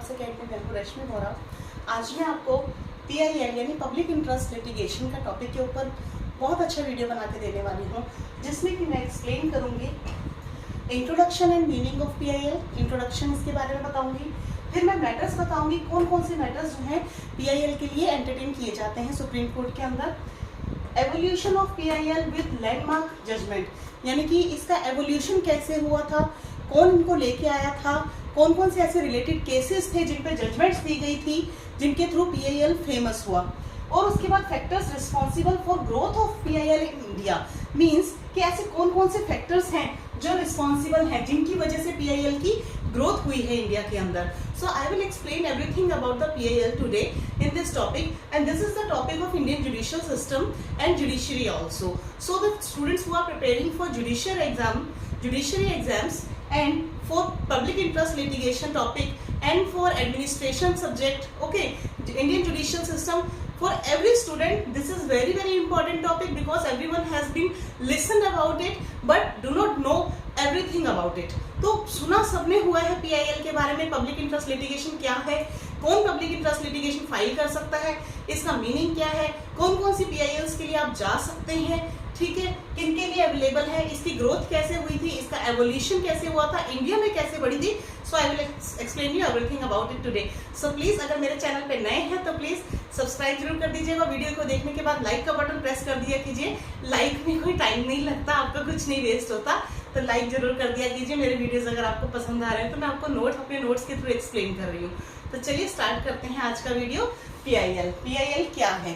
आपसे कहते हैं रश्मि बोरा। आज मैं आपको PIL यानी पब्लिक इंटरेस्ट लिटिगेशन का टॉपिक के ऊपर बहुत अच्छा वीडियो बना के देने वाली हूँ, जिसमें कि मैं एक्सप्लेन करूँगी introduction and meaning of PIL। Introduction इसके बारे में बताऊँगी, फिर मैं मैटर्स बताऊँगी कौन कौन से मैटर्स जो हैं PIL के लिए एंटरटेन किए जाते हैं सुप्रीम कोर्ट के अंदर। Evolution of PIL with landmark judgment, यानी कि इसका एवोल्यूशन कैसे हुआ था, कौन इनको लेके आया था, कौन कौन से ऐसे रिलेटेड केसेस थे जिन पे जजमेंट्स दी गई थी जिनके थ्रू PIL फेमस हुआ। और उसके बाद factors responsible for growth of PIL in India, means कि ऐसे कौन कौन से फैक्टर्स हैं जो रिस्पॉन्सिबल हैं जिनकी वजह से PIL की ग्रोथ हुई है इंडिया के अंदर। So I will explain everything about the PIL today in this topic, and this is the topic of Indian judicial system and judiciary also. So the students who are preparing for judiciary exams and for public interest litigation topic and for administration subject, okay, Indian judicial system, for every student this is very very important topic because everyone has been listened about it but do not know everything about it. तो सुना सबने हुआ है PIL के बारे में, public interest litigation क्या है, कौन पब्लिक इंटरेस्ट लिटिगेशन फाइल कर सकता है, इसका मीनिंग क्या है, कौन कौन सी PILs के लिए आप जा सकते हैं, ठीक है, किन के लिए अवेलेबल है, इसकी ग्रोथ कैसे हुई थी, इसका एवोल्यूशन कैसे हुआ था, इंडिया में कैसे बढ़ी थी। So I will explain you everything about it today. So please अगर मेरे चैनल पे नए हैं तो प्लीज सब्सक्राइब जरूर कर दीजिएगा। वीडियो को देखने के बाद लाइक का बटन प्रेस कर दिया कीजिए। लाइक में कोई टाइम नहीं लगता, आपका कुछ नहीं वेस्ट होता, तो लाइक जरूर कर दिया कीजिए। मेरे वीडियोस अगर आपको पसंद आ रहे हैं तो मैं आपको अपने नोट्स के थ्रू एक्सप्लेन कर रही हूँ। तो चलिए स्टार्ट करते हैं आज का वीडियो। PIL क्या है?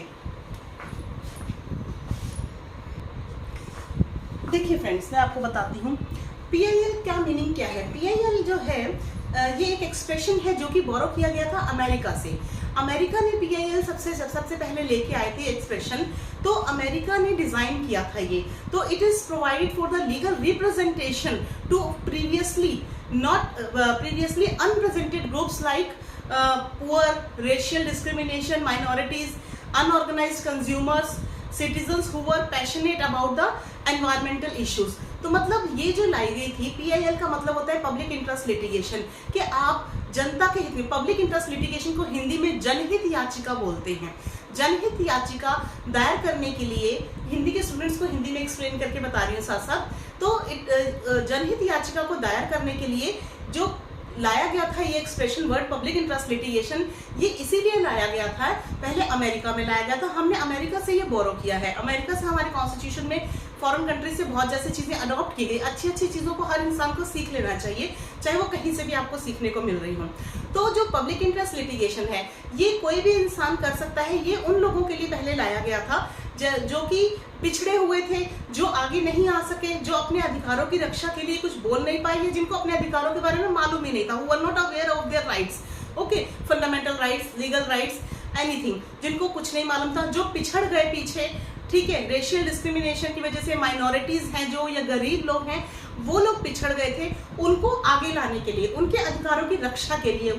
देखिए फ्रेंड्स, मैं आपको बताती हूँ PIL क्या मीनिंग क्या है। PIL जो है ये एक एक्सप्रेशन है जो कि बोरो किया गया था अमेरिका से। अमेरिका ने PIL सबसे पहले लेके आए थे एक्सप्रेशन, तो अमेरिका ने डिजाइन किया था ये। तो it is provided for the legal representation to previously unpresented groups like poor, racial discrimination, minorities, unorganised consumers, citizens who were passionate about the environmental issues. तो मतलब ये जो लाई गई थी, PIL का मतलब होता है पब्लिक इंटरेस्ट लिटिगेशन, कि आप जनता के हित में, पब्लिक इंटरेस्ट लिटिगेशन को हिंदी में जनहित याचिका बोलते हैं। जनहित याचिका दायर करने के लिए, हिंदी के स्टूडेंट्स को हिंदी में एक्सप्लेन करके बता रही हूँ साथ साथ, तो जनहित याचिका को दायर करने के लिए जो लाया गया था ये expression word public interest litigation, ये इसीलिए लाया गया था, पहले अमेरिका में लाया गया था। हमने अमेरिका से ये बोरो किया है। अमेरिका से हमारे कॉन्स्टिट्यूशन में फॉरेन कंट्री से बहुत जैसी चीजें अडॉप्ट की गई। अच्छी अच्छी चीजों को हर इंसान को सीख लेना चाहिए, चाहे वो कहीं से भी आपको सीखने को मिल रही हो। तो जो पब्लिक इंटरेस्ट लिटिगेशन है ये कोई भी इंसान कर सकता है। ये उन लोगों के लिए पहले लाया गया था जो कि पिछड़े हुए थे, जो आगे नहीं आ सके, जो अपने अधिकारों की रक्षा के लिए कुछ बोल नहीं पाए, जिनको अपने अधिकारों के बारे में मालूम ही नहीं था, who were not aware of their rights, okay, fundamental rights, legal rights, anything, जिनको कुछ नहीं मालूम था, जो पिछड़ गए पीछे, ठीक है, रेशियल डिस्क्रिमिनेशन की वजह से, माइनॉरिटीज हैं जो, या गरीब लोग हैं, वो लोग पिछड़ गए थे, उनको आगे लाने के लिए, उनके अधिकारों की रक्षा के लिए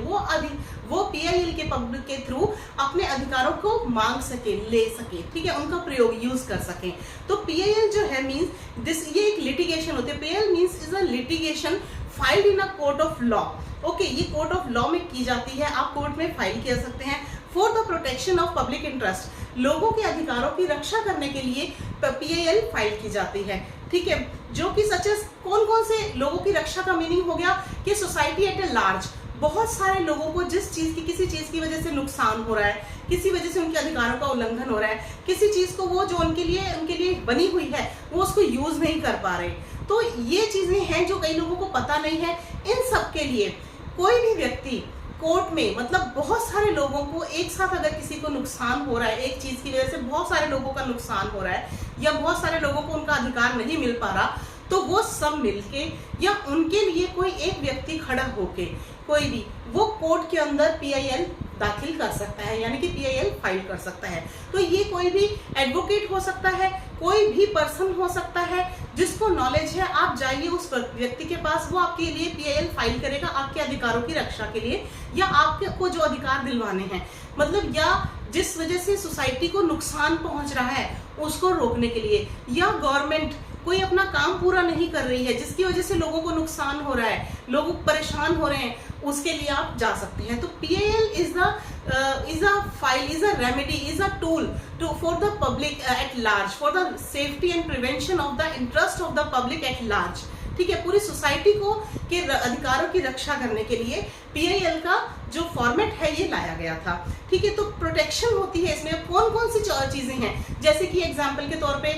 वो PIL के पब्लिक के थ्रू अपने अधिकारों को मांग सके, ले सके, ठीक है, उनका प्रयोग यूज कर सके। तो PIL जो है मीन्स दिस, ये एक लिटिगेशन होती है। PIL means is a litigation filed in a court of law. Okay, ये कोर्ट ऑफ लॉ में की जाती है, आप कोर्ट में फाइल कर सकते हैं। For the protection of public interest, लोगों के अधिकारों की रक्षा करने के लिए PIL फाइल की जाती है, ठीक है, जो कि सच कौन कौन से लोगों की रक्षा का मीनिंग हो गया कि सोसाइटी एट ए लार्ज, बहुत सारे लोगों को जिस चीज की, किसी चीज की वजह से नुकसान हो रहा है, किसी वजह से उनके अधिकारों का उल्लंघन हो रहा है, किसी चीज को वो जो उनके लिए बनी हुई है वो उसको यूज नहीं कर पा रहे, तो ये चीजें हैं जो कई लोगों को पता नहीं है। इन सब के लिए कोई भी व्यक्ति कोर्ट में, मतलब बहुत सारे लोगों को एक साथ अगर किसी को नुकसान हो रहा है, एक चीज की वजह से बहुत सारे लोगों का नुकसान हो रहा है, या बहुत सारे लोगों को उनका अधिकार नहीं मिल पा रहा, तो वो सब मिलके या उनके लिए कोई एक व्यक्ति खड़ा होके, कोई भी, वो कोर्ट के अंदर PIL दाखिल कर सकता है, यानी कि PIL फाइल कर सकता है। तो ये कोई भी एडवोकेट हो सकता है, कोई भी पर्सन हो सकता है जिसको नॉलेज है, आप जाइए उस व्यक्ति के पास, वो आपके लिए PIL फाइल करेगा आपके अधिकारों की रक्षा के लिए, या आपको जो अधिकार दिलवाने हैं, मतलब या जिस वजह से सोसाइटी को नुकसान पहुंच रहा है उसको रोकने के लिए, या गवर्नमेंट कोई अपना काम पूरा नहीं कर रही है जिसकी वजह से लोगों को नुकसान हो रहा है, लोग परेशान हो रहे हैं, उसके लिए आप जा सकते हैं। तो PIL is a file, is a remedy, is a tool to for the public at large, for the safety and prevention of the interest of the public at large. ठीक है, पूरी सोसाइटी को के अधिकारों की रक्षा करने के लिए PIL का जो फॉर्मेट है ये लाया गया था। ठीक है, तो प्रोटेक्शन होती है इसमें। कौन कौन सी चीजें हैं, जैसे कि एग्जांपल के तौर पे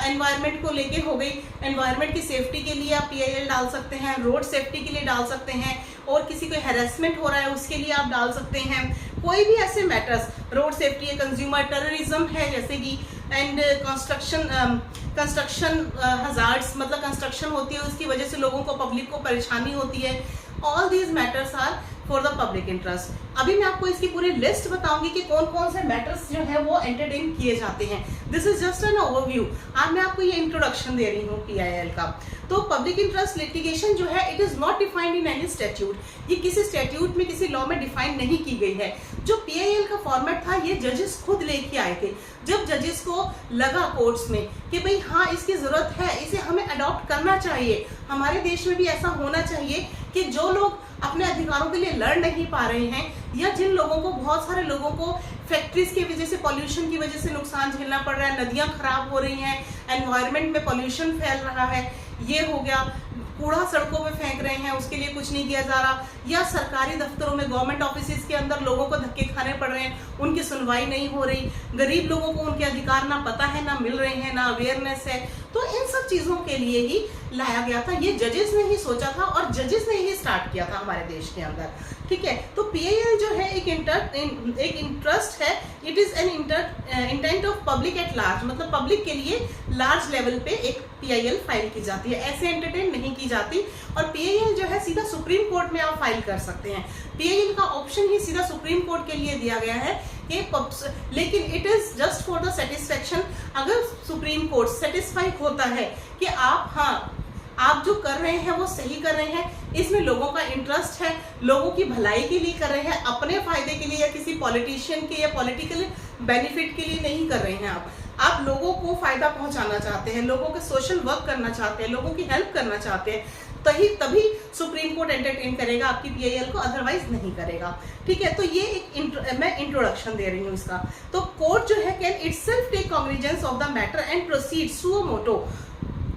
एनवायरनमेंट को लेके हो गई, एनवायरनमेंट की सेफ्टी के लिए आप PIL डाल सकते हैं, रोड सेफ्टी के लिए डाल सकते हैं, और किसी को हैरेसमेंट हो रहा है उसके लिए आप डाल सकते हैं। कोई भी ऐसे मैटर्स, रोड सेफ्टी है, कंज्यूमर टेररिज्म है जैसे कि, एंड कंस्ट्रक्शन हजार्ड्स, मतलब कंस्ट्रक्शन होती है उसकी वजह से लोगों को, पब्लिक को परेशानी होती है। All these matters are for the public interest. अभी मैं आपको इसकी पूरी लिस्ट बताऊंगी कि कौन कौन से मैटर्स जो है वो एंटरटेन किए जाते हैं। This is just an overview. आज मैं आपको ये इंट्रोडक्शन दे रही हूँ PIL का। तो पब्लिक इंटरेस्ट लिटिगेशन जो है, it is not defined in any statute. ये किसी स्टैट्यूट में, किसी लॉ में डिफाइन नहीं की गई है। जो PIL का फॉर्मेट था ये जजेस खुद लेके आए थे। जब जजेस को लगा कोर्ट्स में कि भाई हाँ इसकी जरूरत है, इसे हमें अडॉप्ट करना चाहिए, हमारे देश में भी ऐसा होना चाहिए कि जो लोग अपने अधिकारों के लिए लड़ नहीं पा रहे हैं, या जिन लोगों को, बहुत सारे लोगों को फैक्ट्रीज की वजह से, पॉल्यूशन की वजह से नुकसान झेलना पड़ रहा है, नदियां खराब हो रही हैं, एनवायरनमेंट में पॉल्यूशन फैल रहा है, ये हो गया, कूड़ा सड़कों में फेंक रहे हैं उसके लिए कुछ नहीं किया जा रहा, या सरकारी दफ्तरों में, गवर्नमेंट ऑफिस के अंदर लोगों को धक्के खाने पड़ रहे हैं, उनकी सुनवाई नहीं हो रही, गरीब लोगों को उनके अधिकार ना पता है, ना मिल रहे हैं, ना अवेयरनेस है। तो इन सब चीजों के लिए ही लाया गया था। ये जजेस ने ही सोचा था और जजेस ने ही स्टार्ट किया था हमारे देश के अंदर। ठीक है, तो PIL जो है एक इंटरेस्ट है, it is an intent of public at large, मतलब पब्लिक के लिए लार्ज लेवल पे एक PIL फाइल की जाती है, ऐसे एंटरटेन नहीं की जाती। और PIL जो है सीधा सुप्रीम कोर्ट में आप फाइल कर सकते हैं। PIL का ऑप्शन ही सीधा सुप्रीम कोर्ट के लिए दिया गया है कि लेकिन it is just for the satisfaction. अगर सुप्रीम कोर्ट सेटिस्फाई होता है कि आप जो कर रहे हैं वो सही कर रहे हैं, इसमें लोगों का इंटरेस्ट है, लोगों की भलाई के लिए कर रहे हैं, अपने फायदे के लिए या किसी पॉलिटिशियन के या पॉलिटिकल बेनिफिट के लिए नहीं कर रहे हैं, आप लोगों को फायदा पहुंचाना चाहते हैं, लोगों के सोशल वर्क करना चाहते हैं, लोगों की हेल्प करना चाहते हैं, तभी सुप्रीम कोर्ट एंटरटेन करेगा आपकी PIL को, अदरवाइज नहीं करेगा। ठीक है, तो ये मैं इंट्रोडक्शन दे रही हूँ इसका। तो कोर्ट जो है can itself take cognizance of the matter and proceed suo motu,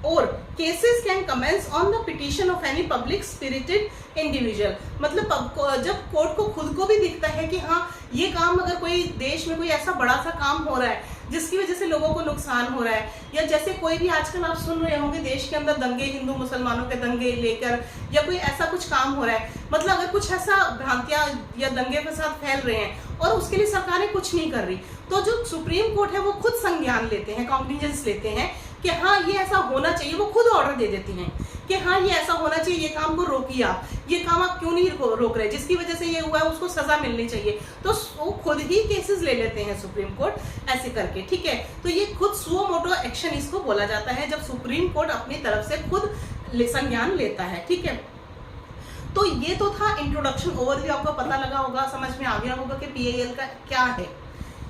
और cases can commence on the petition of any public spirited individual. मतलब जब कोर्ट को खुद को भी दिखता है कि हाँ ये काम, अगर कोई देश में कोई ऐसा बड़ा सा काम हो रहा है जिसकी वजह से लोगों को नुकसान हो रहा है, या जैसे कोई भी आजकल आप सुन रहे होंगे देश के अंदर दंगे, हिंदू मुसलमानों के दंगे लेकर, या कोई ऐसा कुछ काम हो रहा है, मतलब अगर कुछ ऐसा भ्रांतियां या दंगे फसाद फैल रहे हैं और उसके लिए सरकारें कुछ नहीं कर रही, तो जो सुप्रीम कोर्ट है वो खुद संज्ञान लेते हैं, कॉग्निजेंस लेते हैं कि हाँ ये ऐसा होना चाहिए। वो खुद ऑर्डर दे देती हैं कि हाँ ये ऐसा होना चाहिए, ये काम को रोकिए आप, ये काम आप क्यों नहीं रोक रहे, जिसकी वजह से ये हुआ है उसको सजा मिलनी चाहिए। तो वो खुद ही केसेस ले लेते हैं सुप्रीम कोर्ट ऐसे करके। ठीक है, तो ये खुद सुओ मोटो एक्शन इसको बोला जाता है, जब सुप्रीम कोर्ट अपनी तरफ से खुद संज्ञान लेता है। ठीक है, तो ये तो था इंट्रोडक्शन, ओवरव्यू आपको पता लगा होगा, समझ में आ गया होगा कि PIL का क्या है।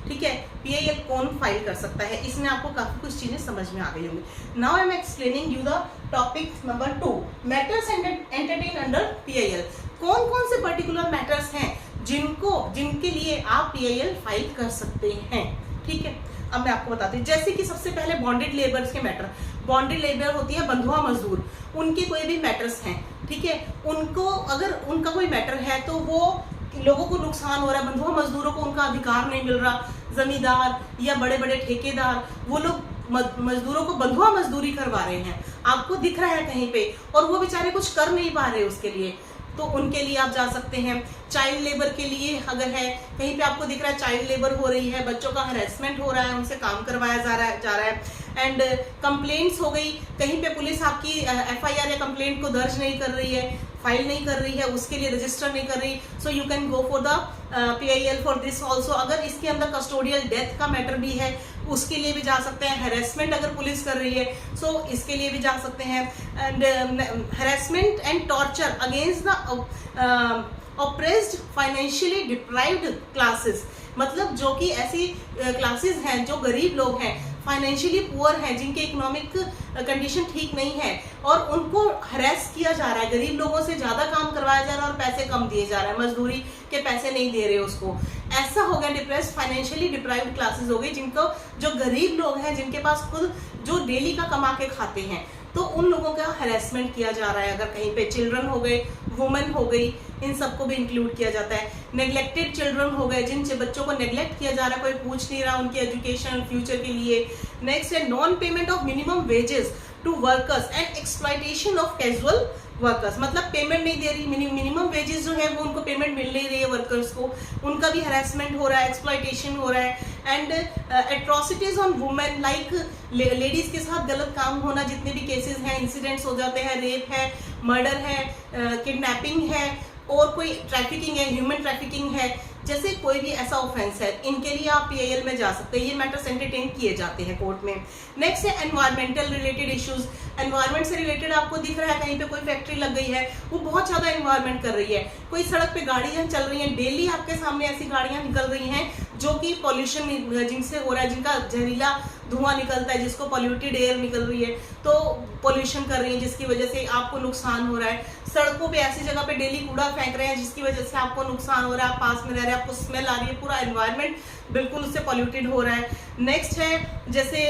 ठीक है, PIL कौन फाइल कर सकता है, इसमें आपको काफी कुछ चीजें समझ में आ गई होंगी। Now I am explaining you the topic number 2, matters entertain under PIL। कौन कौन से पर्टिकुलर मैटर्स हैं जिनके लिए आप PIL फाइल कर सकते हैं। ठीक है, अब मैं आपको बताती हूँ। जैसे कि सबसे पहले बॉन्डेड लेबर्स के मैटर, बॉन्डेड लेबर होती है बंधुआ मजदूर, उनके कोई भी मैटर्स हैं। ठीक है, उनको अगर उनका कोई मैटर है तो वो लोगों को नुकसान हो रहा है, बंधुआ मजदूरों को उनका अधिकार नहीं मिल रहा, जमींदार या बड़े बड़े ठेकेदार वो लोग मजदूरों को बंधुआ मजदूरी करवा रहे हैं, आपको दिख रहा है कहीं पे, और वो बेचारे कुछ कर नहीं पा रहे उसके लिए, तो उनके लिए आप जा सकते हैं। चाइल्ड लेबर के लिए अगर है, कहीं पे आपको दिख रहा है चाइल्ड लेबर हो रही है, बच्चों का हरेसमेंट हो रहा है, उनसे काम करवाया जा रहा है। एंड कंप्लेंट्स हो गई, कहीं पे पुलिस आपकी FIR या कंप्लेंट को दर्ज नहीं कर रही है, फाइल नहीं कर रही है, उसके लिए रजिस्टर नहीं कर रही, so you can go for the PIL for this also. अगर इसके अंदर कस्टोडियल डेथ का मैटर भी है उसके लिए भी जा सकते हैं। हैरेसमेंट अगर पुलिस कर रही है सो इसके लिए भी जा सकते हैं। And harassment and torture against the oppressed financially deprived classes, मतलब जो कि ऐसी क्लासेस हैं जो गरीब लोग हैं, फाइनेंशियली पुअर हैं, जिनके इकोनॉमिक कंडीशन ठीक नहीं है और उनको हरेस किया जा रहा है, गरीब लोगों से ज्यादा काम करवाया जा रहा है और पैसे कम दिए जा रहे हैं, मजदूरी के पैसे नहीं दे रहे उसको। ऐसा हो गया डिप्रेस्ड, फाइनेंशियली डिप्राइव्ड क्लासेस हो गई, जिनको जो गरीब लोग हैं, जिनके पास खुद जो डेली का कमा के खाते हैं, तो उन लोगों का हरेसमेंट किया जा रहा है। अगर कहीं पे चिल्ड्रन हो गए, वुमेन हो गई, इन सबको भी इंक्लूड किया जाता है। नेग्लेक्टेड चिल्ड्रन हो गए, जिन बच्चों को नेग्लेक्ट किया जा रहा है, कोई पूछ नहीं रहा उनके एजुकेशन फ्यूचर के लिए। नेक्स्ट है non payment of minimum wages to workers and exploitation of casual workers, मतलब पेमेंट नहीं दे रही, मिनिमम वेजेस जो है वो उनको पेमेंट मिल नहीं रही है वर्कर्स को, उनका भी हरासमेंट हो रहा है, एक्सप्लॉयटेशन हो रहा है। And atrocities on women, like ladies के साथ गलत काम होना, जितने भी केसेस हैं, इंसिडेंट्स हो जाते हैं, रेप है, मर्डर है, किडनैपिंग है और कोई ट्रैफिकिंग है, ह्यूमन ट्रैफिकिंग है, जैसे कोई भी ऐसा ऑफेंस है, इनके लिए आप PIL में जा सकते हैं। ये मैटर्स एंटरटेन किए जाते हैं कोर्ट में। नेक्स्ट है एनवायरमेंटल रिलेटेड इश्यूज। एनवायरमेंट से रिलेटेड आपको दिख रहा है कहीं पे कोई फैक्ट्री लग गई है, वो बहुत ज्यादा एनवायरमेंट कर रही है, कोई सड़क पे गाड़ियां चल रही हैं, डेली आपके सामने ऐसी गाड़ियां निकल रही हैं जो कि पॉल्यूशन जिनसे हो रहा है, जिनका जहरीला धुआं निकलता है, जिसको पॉल्यूटेड एयर निकल रही है, तो पॉल्यूशन कर रही है, जिसकी वजह से आपको नुकसान हो रहा है। सड़कों पे ऐसी जगह पे डेली कूड़ा फेंक रहे हैं, जिसकी वजह से आपको नुकसान हो रहा है, आप पास में रह रहे हैं, आपको स्मेल आ रही है, पूरा एनवायरनमेंट बिल्कुल उससे पॉल्यूटेड हो रहा है। नेक्स्ट है जैसे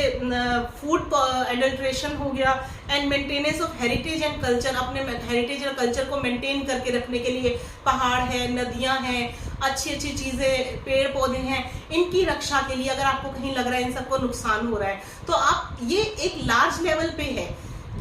फूड एडल्ट्रेशन हो गया and maintenance of heritage and culture, अपने हेरिटेज और कल्चर को मेंटेन करके रखने के लिए पहाड़ है, नदियां हैं, अच्छी अच्छी चीजें, पेड़ पौधे हैं, इनकी रक्षा के लिए अगर आपको कहीं लग रहा है इन सबको नुकसान हो रहा है, तो आप ये एक लार्ज लेवल पे है,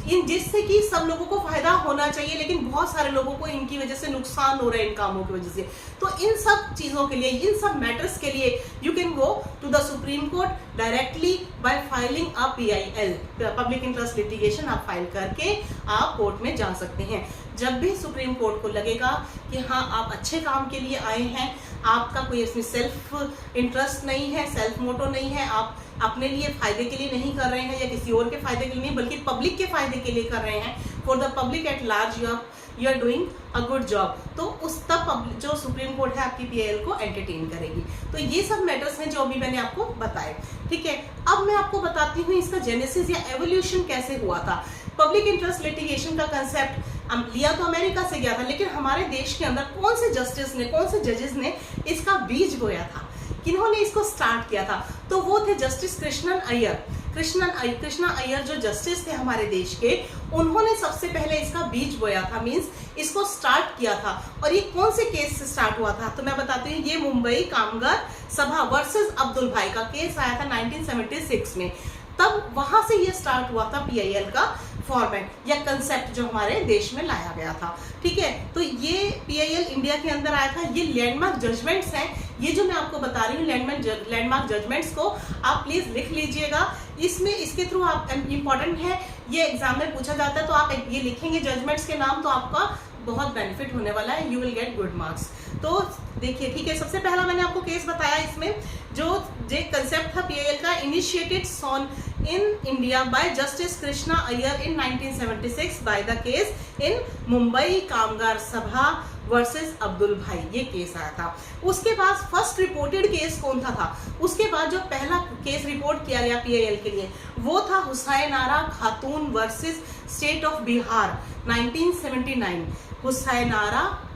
इन जिससे कि सब लोगों को फायदा होना चाहिए, लेकिन बहुत सारे लोगों को इनकी वजह से नुकसान हो रहा है इन कामों की वजह से। तो इन सब चीजों के लिए, इन सब मैटर्स के लिए you can go to the supreme court directly by filing a PIL, public interest litigation. आप फाइल करके आप कोर्ट में जा सकते हैं। जब भी सुप्रीम कोर्ट को लगेगा कि हाँ आप अच्छे काम के लिए आए हैं, आपका कोई इसमें सेल्फ इंटरेस्ट नहीं है, सेल्फ मोटो नहीं है, आप अपने लिए फायदे के लिए नहीं कर रहे हैं या किसी और के फायदे के लिए नहीं, बल्कि पब्लिक के फायदे के लिए कर रहे हैं, for the public at large you are doing a good job, तो उस तब जो सुप्रीम कोर्ट है आपकी PIL को एंटरटेन करेगी। तो ये सब मैटर्स हैं जो अभी मैंने आपको बताए, ठीक है। अब मैं आपको बताती हूँ इसका जेनेसिस या एवोल्यूशन कैसे हुआ था। पब्लिक इंटरेस्ट लिटिगेशन का कंसेप्ट लिया तो अमेरिका से गया था, लेकिन हमारे देश के अंदर कौन से जस्टिस ने, कौन से जजेस ने इसका बीज बोया था, किन्होंने इसको स्टार्ट किया था, तो वो थे जस्टिस कृष्णन अय्यर। कृष्णा अय्यर जो जस्टिस थे हमारे देश के, उन्होंने सबसे पहले इसका बीज बोया था, मींस इसको स्टार्ट किया था। और ये कौन से केस से स्टार्ट हुआ था, तो मैं बताती हूँ, ये मुंबई कामगार सभा वर्सेस अब्दुल भाई का केस आया था 1976 में। तब वहां से ये स्टार्ट हुआ था PIL का फॉर्मेट या कंसेप्ट जो हमारे देश में लाया गया था, ठीक है। तो ये PIL इंडिया के अंदर आया था। ये लैंडमार्क जजमेंट्स हैं, ये जो मैं आपको बता रही हूँ लैंडमार्क जजमेंट्स को आप प्लीज लिख लीजिएगा। इसमें इसके थ्रू आप इंपॉर्टेंट है, ये एग्जाम में पूछा जाता है, तो आप ये लिखेंगे जजमेंट्स के नाम, तो आपका बहुत बेनिफिट होने वाला है, you will get good marks. तो देखिए, ठीक है, सबसे पहला मैंने आपको केस बताया, इसमें जो कंसेप्ट था PIL का, initiated soon in India by justice Krishna Iyer in 1976 by the case in Mumbai Kamgar Sabha versus Abdul भाई, ये केस आया था। उसके बाद फर्स्ट रिपोर्टेड केस कौन था, उसके बाद जो पहला केस रिपोर्ट किया गया PIL के लिए, वो था हुसैनारा खातून versus state of Bihar 1979।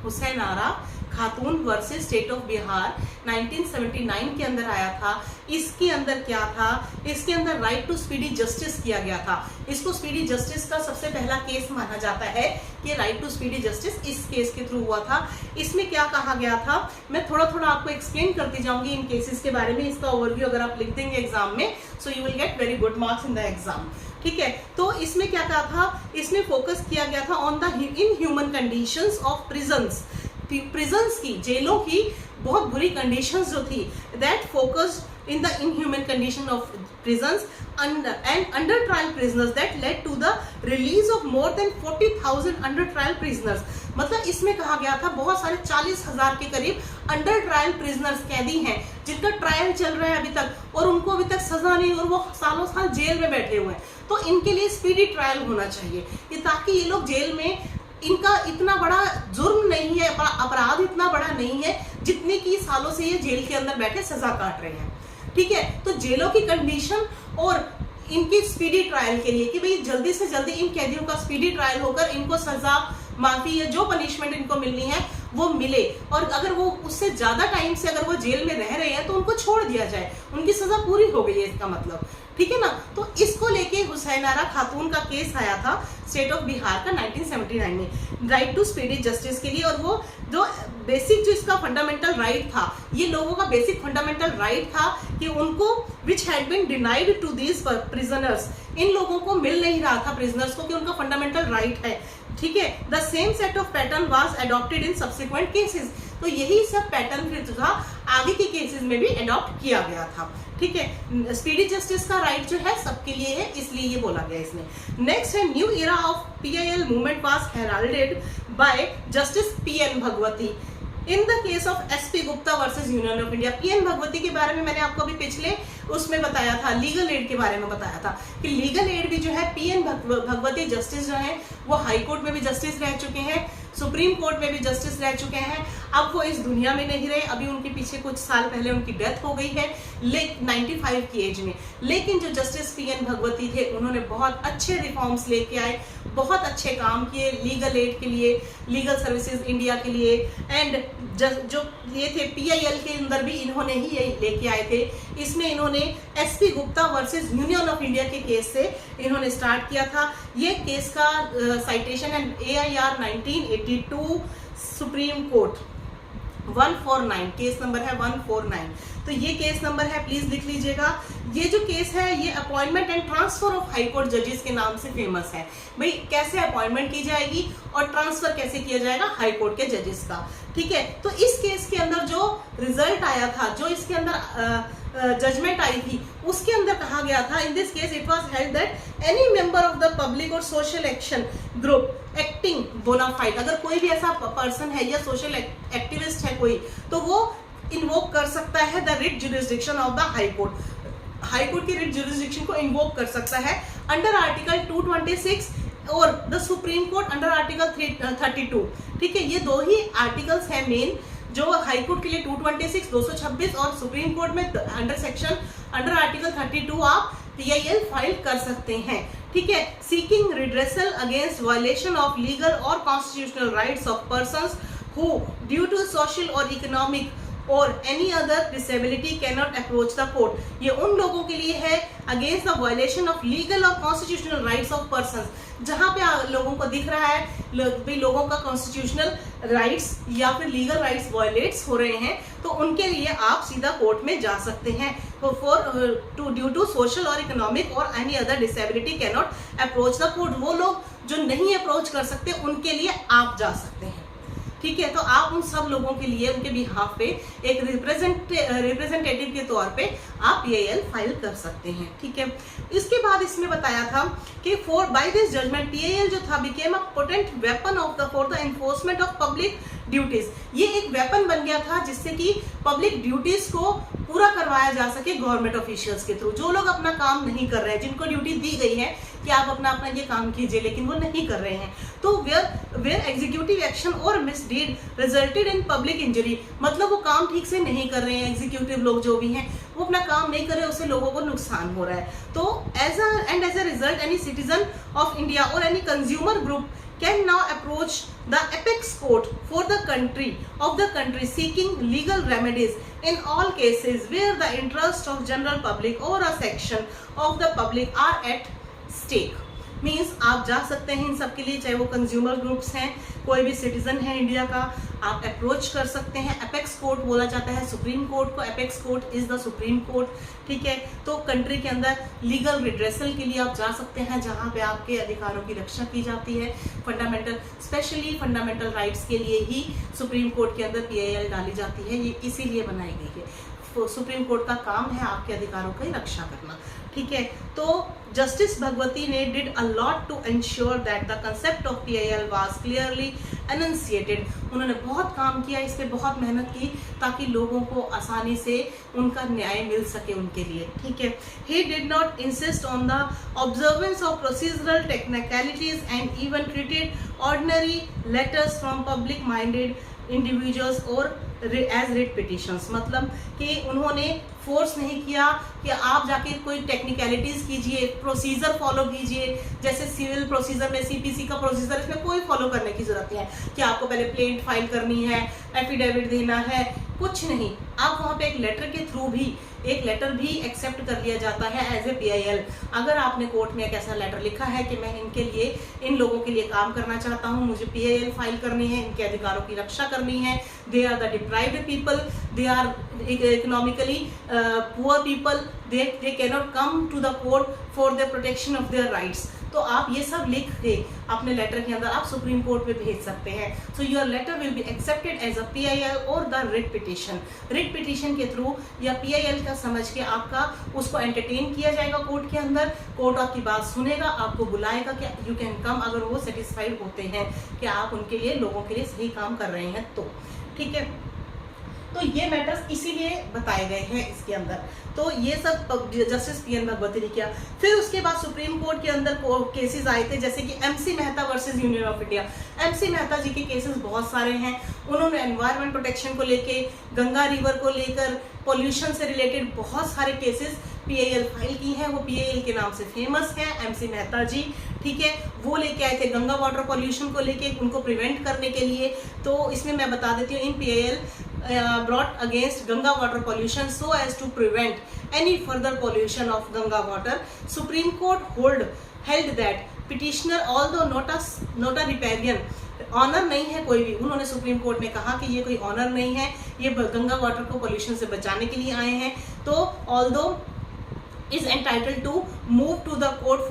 Hussainara Khatoon versus state of Bihar 1979 के अंदर आया था। इसके अंदर क्या था, इसके अंदर राइट टू स्पीडी जस्टिस किया गया था। इसको स्पीडी जस्टिस का सबसे पहला केस माना जाता है कि राइट टू स्पीडी जस्टिस इस केस के थ्रू हुआ था। इसमें क्या कहा गया था, मैं थोड़ा थोड़ा आपको एक्सप्लेन करती जाऊंगी इन केसेस के बारे में। इसका ओवरव्यू अगर आप लिख देंगे एग्जाम में, so you will get very good marks in the exam, ठीक है। तो इसमें क्या कहा था, इसमें फोकस किया गया था on the inhuman conditions of prisons की, जेलों की बहुत बुरी कंडीशंस जो थी, that focused in the inhuman condition of prisons and under trial prisoners that led to the release of more than 40,000 under trial prisoners। मतलब इसमें कहा गया था बहुत सारे 40,000 के करीब अंडर ट्रायल प्रिजनर्स कैदी हैं जिनका ट्रायल चल रहा है अभी तक और उनको अभी तक सजा नहीं और वो सालों साल जेल में बैठे हुए हैं। तो इनके लिए स्पीडी ट्रायल होना चाहिए, ये ताकि ये लोग जेल में इनका इतना बड़ा जुर्म नहीं है, अपराध इतना बड़ा नहीं है जितने की सालों से ये जेल के अंदर बैठे सजा काट रहे हैं। ठीक है, तो जेलों की कंडीशन और इनकी स्पीडी ट्रायल के लिए कि भाई जल्दी से जल्दी इन कैदियों का स्पीडी ट्रायल होकर इनको सजा माफी या जो पनिशमेंट इनको मिलनी है वो मिले, और अगर वो उससे ज्यादा टाइम से अगर वो जेल में रह रहे हैं तो उनको छोड़ दिया जाए, उनकी सजा पूरी हो गई है इसका मतलब। ठीक है ना, तो इसको लेके हुसैनारा खातून का केस आया था स्टेट ऑफ बिहार का 1979 में, राइट टू स्पीडी जस्टिस के लिए। और वो जो बेसिक जो इसका फंडामेंटल राइट था, ये लोगों का बेसिक फंडामेंटल राइट था कि उनको which had been denied to these prisoners, इन लोगों को मिल नहीं रहा था प्रिजनर्स को कि उनका फंडामेंटल राइट है। ठीक है, the same set of pattern was adopted in subsequent cases, तो यही सब पैटर्न फिर था आगे के केसेस में भी अडॉप्ट किया गया था। ठीक है, स्पीडी जस्टिस का राइट जो है सबके लिए है, इसलिए ये बोला गया इसमें। नेक्स्ट है new era of PIL movement was heralded by justice PN Bhagwati in the case of SP Gupta versus union of India. PN Bhagwati के बारे में मैंने आपको अभी पिछले उसमें बताया था, लीगल एड के बारे में बताया था कि लीगल एड भी जो है PN भगवती जस्टिस जो है वो हाई कोर्ट में भी जस्टिस रह चुके हैं, सुप्रीम कोर्ट में भी जस्टिस रह चुके हैं। अब वो इस दुनिया में नहीं रहे, अभी उनके पीछे कुछ साल पहले उनकी डेथ हो गई है 95 की एज में। लेकिन जो जस्टिस PN भगवती थे उन्होंने बहुत अच्छे रिफॉर्म्स लेके आए, बहुत अच्छे काम किए लीगल एड के लिए, लीगल सर्विसेज इंडिया के लिए, एंड जो ये थे PIL के अंदर भी इन्होंने ही ये लेके आए थे। इसमें इन्होंने SP Gupta versus union of India के केस से इन्होंने स्टार्ट किया था। ये केस का साइटेशन है AIR 1982 supreme court 149, case number है 149। तो ये केस नंबर है, प्लीज लिख लीजिएगा। ये जो केस है ये appointment and transfer of high court जजेस के नाम से फेमस है। भाई कैसे अपॉइंटमेंट की जाएगी और ट्रांसफर कैसे किया जाएगा हाई कोर्ट के जजेस का। ठीक है, तो इस केस के अंदर जो रिजल्ट आया था, जो इसके अंदर जजमेंट आई थी, उसके अंदर कहा गया था in this case it was held that any member of the public और social action group acting bona fide, अगर कोई भी ऐसा पर्सन है या सोशल एक्टिविस्ट है कोई, तो वो इन्वोक कर सकता है the writ jurisdiction of the high court. High court की रिट जुरिस्डिक्शन को इन्वोक कर सकता है अंडर आर्टिकल 226 और the supreme court under article 32। ठीक है, ये दो ही आर्टिकल्स हैं मेन, जो हाई कोर्ट के लिए 226, 226 और सुप्रीम कोर्ट में अंडर आर्टिकल 32 आप PIL फाइल कर सकते हैं। ठीक है, seeking redressal against violation of legal और constitutional rights of persons who due to social और इकोनॉमिक और any other disability can not approach the court. ये उन लोगों के लिए है against the violation of legal और कॉन्स्टिट्यूशनल राइट्स ऑफ पर्संस, जहां पे लोगों को दिख रहा है भाई लोगों का कॉन्स्टिट्यूशनल राइट्स या फिर लीगल राइट्स वायलेट्स हो रहे हैं, तो उनके लिए आप सीधा कोर्ट में जा सकते हैं। ड्यू टू सोशल और इकोनॉमिक और any other disability can not approach the court, वो लोग जो नहीं अप्रोच कर सकते उनके लिए आप जा सकते हैं। ठीक है, तो आप उन सब लोगों के लिए उनके बिहाफ पे एक रिप्रेजेंटेटिव के तौर पे आप PIL फाइल कर सकते हैं। ठीक है, इसके बाद इसमें बताया था कि बाय दिस जजमेंट PIL जो था became a potent weapon for the enforcement of public duties. ये एक वेपन बन गया था जिससे कि पब्लिक ड्यूटीज को पूरा करवाया जा सके गवर्नमेंट ऑफिशियल्स के थ्रू। जो लोग अपना काम नहीं कर रहे हैं, जिनको ड्यूटी दी गई है कि आप अपना अपना ये काम कीजिए, लेकिन वो नहीं कर रहे हैं, तो वेयर एग्जीक्यूटिव एक्शन और मिसडीड रिजल्टेड इन पब्लिक इंजरी, मतलब वो काम ठीक से नहीं कर रहे हैं, एग्जीक्यूटिव लोग जो भी हैं वो अपना काम नहीं कर रहे, उससे लोगों को नुकसान हो रहा है। तो as a result any citizen of India और any consumer group can now approach the apex court for the country seeking legal remedies in all cases where the interest of general public or a section of the public are at stake। Means आप जा सकते हैं इन सब के लिए, चाहे वो consumer groups हैं, कोई भी सिटीजन है इंडिया का, आप अप्रोच कर सकते हैं। अपेक्स कोर्ट बोला जाता है सुप्रीम कोर्ट को, apex court is the supreme court. ठीक है, तो कंट्री के अंदर लीगल रिड्रेसल के लिए आप जा सकते हैं जहां पे आपके अधिकारों की रक्षा की जाती है। स्पेशली फंडामेंटल राइट्स के लिए ही सुप्रीम कोर्ट के अंदर PIL डाली जाती है, ये इसीलिए बनाई गई है। सुप्रीम कोर्ट का काम है आपके अधिकारों की रक्षा करना, ठीक है। तो जस्टिस भगवती ने did a lot to ensure that the concept of PIL was clearly enunciated. उन्होंने बहुत काम किया, इस पे बहुत मेहनत की ताकि लोगों को आसानी से उनका न्याय मिल सके उनके लिए, ठीक है। He did not insist on the observance of procedural technicalities and even treated ordinary letters from public minded individuals और एज रिट पिटिशंस। मतलब कि उन्होंने फोर्स नहीं किया कि आप जाके कोई टेक्निकलिटीज कीजिए, प्रोसीजर फॉलो कीजिए, जैसे सिविल प्रोसीजर में सीपीसी का प्रोसीजर, इसमें कोई फॉलो करने की जरूरत नहीं है कि आपको पहले प्लेंट फाइल करनी है, एफिडेविट देना है, कुछ नहीं। आप वहाँ पे एक लेटर के थ्रू भी, एक लेटर भी एक्सेप्ट कर लिया जाता है एज ए पीआईएल। अगर आपने कोर्ट में एक ऐसा लेटर लिखा है कि मैं इनके लिए, इन लोगों के लिए काम करना चाहता हूँ, मुझे पीआईएल फाइल करनी है, इनके अधिकारों की रक्षा करनी है, they are the deprived people, they are economically poor people, they cannot come to the court for the protection of their rights। तो आप ये सब लिख के अपने लेटर के अंदर आप सुप्रीम कोर्ट में भेज सकते हैं। So your letter will be accepted as a PIL और the writ petition. Writ petition के थ्रू या पीआईएल का समझ के आपका उसको एंटरटेन किया जाएगा कोर्ट के अंदर। कोर्ट आपकी बात सुनेगा, आपको बुलाएगा कि यू कैन कम, अगर वो सेटिस्फाइड होते हैं कि आप उनके लिए, लोगों के लिए सही काम कर रहे हैं तो, ठीक है। तो ये मैटर्स इसीलिए बताए गए हैं इसके अंदर। तो ये सब जस्टिस पीएन भगवती ने किया। फिर उसके बाद सुप्रीम कोर्ट के अंदर केसेस आए थे, जैसे कि MC Mehta versus union of India. MC Mehta ji के केसेस बहुत सारे हैं। उन्होंने एनवायरमेंट प्रोटेक्शन को लेके, गंगा रिवर को लेकर, पॉल्यूशन से रिलेटेड बहुत सारे केसेस पीआईएल फाइल की हैं। वो पीआईएल के नाम से फेमस है, एमसी मेहता जी, ठीक है। वो लेके आए थे गंगा वाटर पॉल्यूशन को लेके, उनको प्रिवेंट करने के लिए। तो इसमें मैं बता देती हूँ, इन PIL brought against Ganga water pollution so as to prevent any further pollution of Ganga water. Supreme Court held that petitioner, although not a riparian, owner नहीं है कोई भी, उन्होंने सुप्रीम कोर्ट में कहा कि ये कोई ऑनर नहीं है, ये गंगा वाटर को पोल्यूशन से बचाने के लिए आए हैं। तो although is entitled to move to the court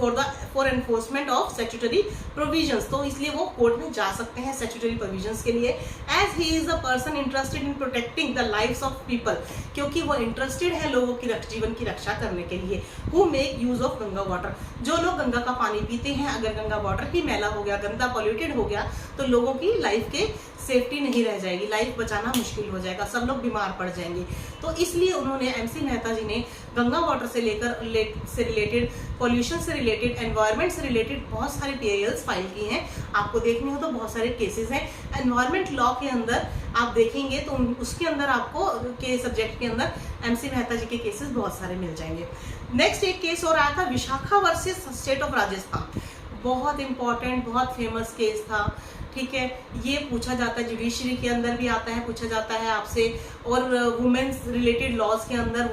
for enforcement of statutory provisions। तो इसलिए वो कोर्ट में जा सकते हैं statutory provisions के लिए, as he is a person interested in protecting the lives of people, क्योंकि वो इंटरेस्टेड है लोगों की जीवन की रक्षा करने के लिए। who make use of Ganga water, जो लोग गंगा का पानी पीते हैं, अगर गंगा वाटर ही मैला हो गया, गंदा पॉल्यूटेड हो गया, तो लोगों की लाइफ के सेफ्टी नहीं रह जाएगी, लाइफ बचाना मुश्किल हो जाएगा, सब लोग बीमार पड़ जाएंगे। तो इसलिए उन्होंने, एमसी मेहता जी ने गंगा वाटर से रिलेटेड, पॉल्यूशन से रिलेटेड, एनवायरनमेंट से रिलेटेड बहुत सारे पीआईएल्स फाइल की हैं। आपको देखने हो तो बहुत सारे केसेस हैं। एनवायरनमेंट लॉ के अंदर आप देखेंगे तो उसके अंदर आपको के सब्जेक्ट के अंदर एमसी मेहता जी के केसेस बहुत सारे मिल जाएंगे। नेक्स्ट एक केस और आया था, Vishakha versus state of Rajasthan. बहुत इंपॉर्टेंट, बहुत फेमस केस था, ठीक है। ये पूछा जाता है, जुडिशरी के अंदर भी आता है, पूछा जाता है आपसे, और वुमेन्स रिलेटेड लॉज के अंदर,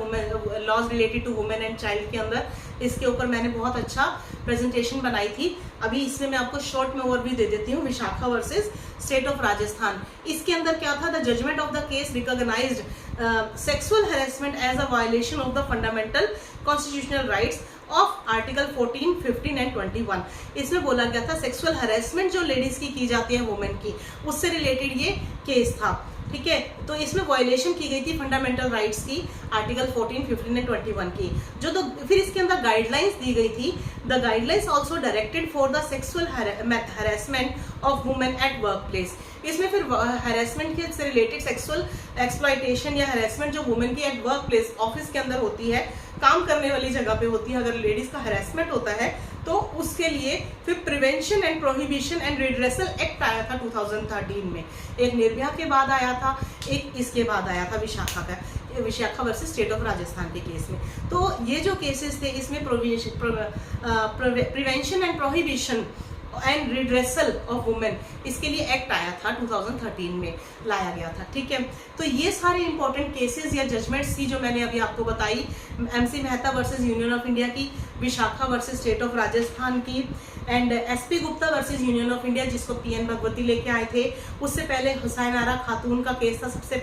laws related to women and child के अंदर, इसके ऊपर मैंने बहुत अच्छा प्रेजेंटेशन बनाई थी। अभी इसमें मैं आपको शॉर्ट में ओवरव्यू दे देती हूँ। Vishakha versus state of Rajasthan, इसके अंदर क्या था, the judgment of the case recognised sexual harassment as a violation of the fundamental constitutional rights of article 14, 15 and 21। इसमें बोला गया था सेक्सुअल हैरेसमेंट जो लेडीज की जाती है, वुमेन की, उससे रिलेटेड ये केस था, ठीक है। तो इसमें वायलेशन की गई थी फंडामेंटल राइट्स की, आर्टिकल 14, 15 एंड 21 की। जो तो फिर इसके अंदर गाइडलाइंस दी गई थी, the guidelines also directed for the sexual harassment of women at work place. इसमें फिर हैरेसमेंट के से रिलेटेड सेक्सुअल एक्सप्लॉयटेशन या हैरेसमेंट जो वुमेन की एट वर्क प्लेस, ऑफिस के अंदर होती है, काम करने वाली जगह पे होती है, अगर लेडीज का हैरेसमेंट होता है तो उसके लिए फिर prevention and prohibition and redressal act आया था 2013 में। एक निर्भया के बाद आया था, एक इसके बाद आया था विशाखा का, Vishakha versus state of Rajasthan के केस में। तो ये जो केसेस थे, इसमें prevention and prohibition and redressal of women, इसके लिए एक्ट आया था 2013 में लाया गया था, ठीक है। तो ये सारे इंपॉर्टेंट केसेस या जजमेंट्स थी जो मैंने अभी आपको बताई, MC Mehta versus union of India की, Vishakha versus state of Rajasthan की, and SP Gupta versus union of India जिसको पीएन भगवती लेके आए थे। उससे पहले हुसैन आरा खातून का केस था, सबसे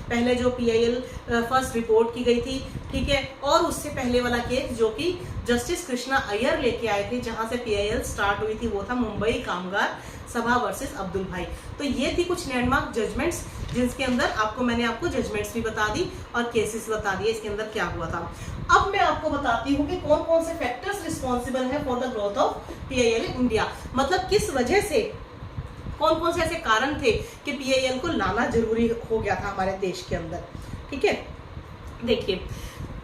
पहले जो पीआईएल फर्स्ट रिपोर्ट की गई थी, ठीक है। और उससे पहले वाला केस जो कि जस्टिस कृष्णा अय्यर लेके आए थे, जहां से पीआईएल स्टार्ट हुई थी, वो था मुंबई कामगार सभा वर्सेस अब्दुल भाई। तो ये थी कुछ लैंडमार्क जजमेंट्स जिसके अंदर मैंने आपको जजमेंट्स भी बता दी और केसेस बता दिए इसके अंदर क्या हुआ था। अब मैं आपको बताती हूँ कि कौन कौन से फैक्टर्स रिस्पॉन्सिबल है for the growth of PIL in India, मतलब किस वजह से, कौन कौन से ऐसे कारण थे कि PIL को लाना जरूरी हो गया था हमारे देश के अंदर। ठीक है, देखिए